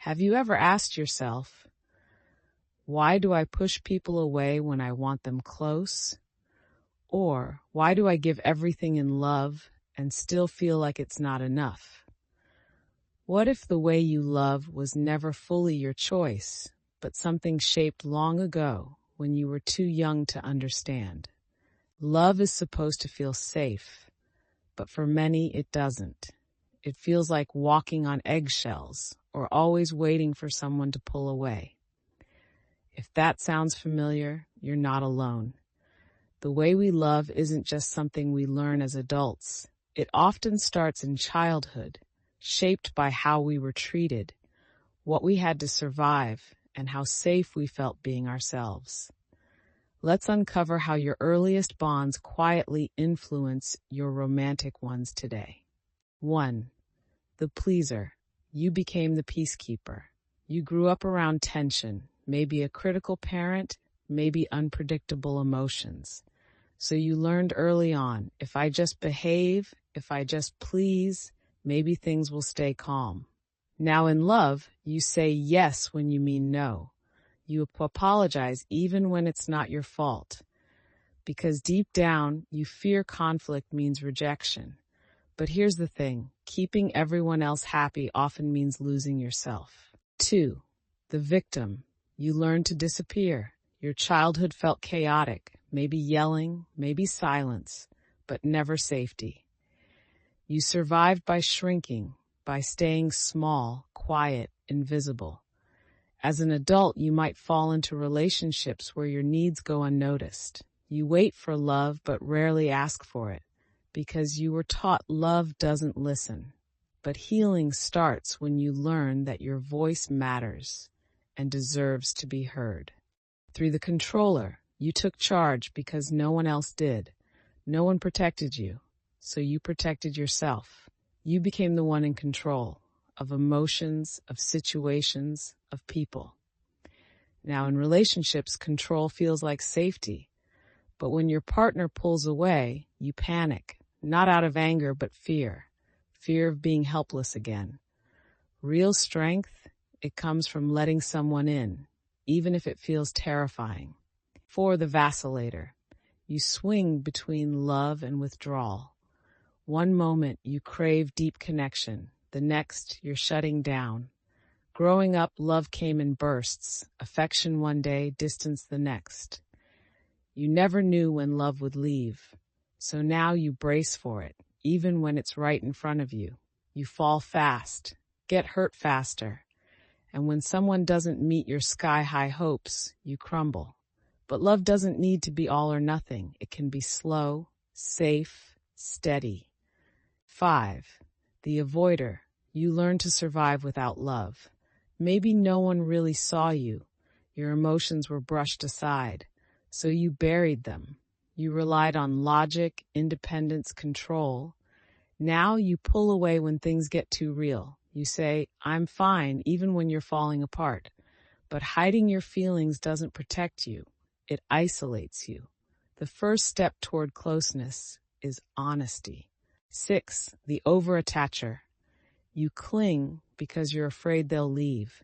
Have you ever asked yourself, why do I push people away when I want them close? Or why do I give everything in love and still feel like it's not enough? What if the way you love was never fully your choice, but something shaped long ago when you were too young to understand? Love is supposed to feel safe, but for many it doesn't. It feels like walking on eggshells or always waiting for someone to pull away. If that sounds familiar, you're not alone. The way we love isn't just something we learn as adults. It often starts in childhood, shaped by how we were treated, what we had to survive, and how safe we felt being ourselves. Let's uncover how your earliest bonds quietly influence your romantic ones today. 1. The pleaser. You became the peacekeeper. You grew up around tension, maybe a critical parent, maybe unpredictable emotions. So you learned early on, if I just behave, if I just please, maybe things will stay calm. Now in love, you say yes when you mean no. You apologize even when it's not your fault. Because deep down, you fear conflict means rejection. But here's the thing, keeping everyone else happy often means losing yourself. 2. The victim. You learn to disappear. Your childhood felt chaotic, maybe yelling, maybe silence, but never safety. You survived by shrinking, by staying small, quiet, invisible. As an adult, you might fall into relationships where your needs go unnoticed. You wait for love but rarely ask for it, because you were taught love doesn't listen. But healing starts when you learn that your voice matters and deserves to be heard. 3. The controller. You took charge because no one else did. No one protected you, so you protected yourself. You became the one in control of emotions, of situations, of people. Now in relationships, control feels like safety. But when your partner pulls away, you panic, not out of anger but fear. Fear of being helpless again. Real strength, it comes from letting someone in, even if it feels terrifying. 4. The vacillator. You swing between love and withdrawal. One moment you crave deep connection, the next you're shutting down. Growing up, love came in bursts, affection one day, distance the next. You never knew when love would leave, so now you brace for it, even when it's right in front of you. You fall fast, get hurt faster, and when someone doesn't meet your sky-high hopes, you crumble. But love doesn't need to be all or nothing. It can be slow, safe, steady. 5. The avoider. You learn to survive without love. Maybe no one really saw you. Your emotions were brushed aside, so you buried them. You relied on logic, independence, control. Now you pull away when things get too real. You say, I'm fine, even when you're falling apart. But hiding your feelings doesn't protect you. It isolates you. The first step toward closeness is honesty. 6. The overattacher. You cling because you're afraid they'll leave.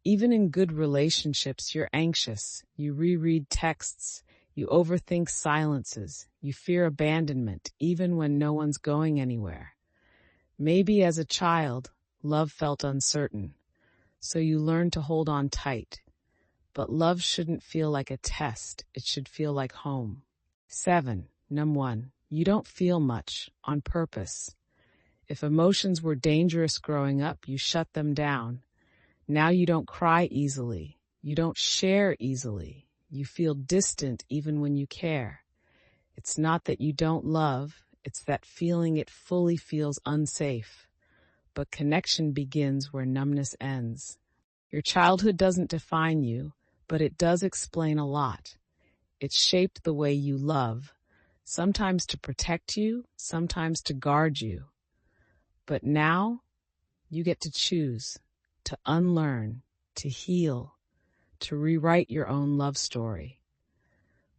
Even in good relationships, you're anxious. You reread texts. You overthink silences. You fear abandonment, even when no one's going anywhere. Maybe as a child, love felt uncertain, so you learn to hold on tight. But love shouldn't feel like a test. It should feel like home. 7. Number 1. You don't feel much on purpose. If emotions were dangerous growing up, you shut them down. Now you don't cry easily. You don't share easily. You feel distant even when you care. It's not that you don't love, it's that feeling it fully feels unsafe. But connection begins where numbness ends. Your childhood doesn't define you, but it does explain a lot. It shaped the way you love, sometimes to protect you, sometimes to guard you. But now, you get to choose, to unlearn, to heal, to rewrite your own love story.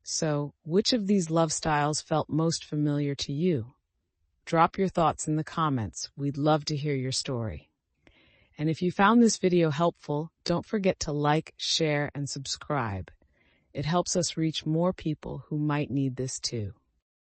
So, which of these love styles felt most familiar to you? Drop your thoughts in the comments. We'd love to hear your story. And if you found this video helpful, don't forget to like, share, and subscribe. It helps us reach more people who might need this too.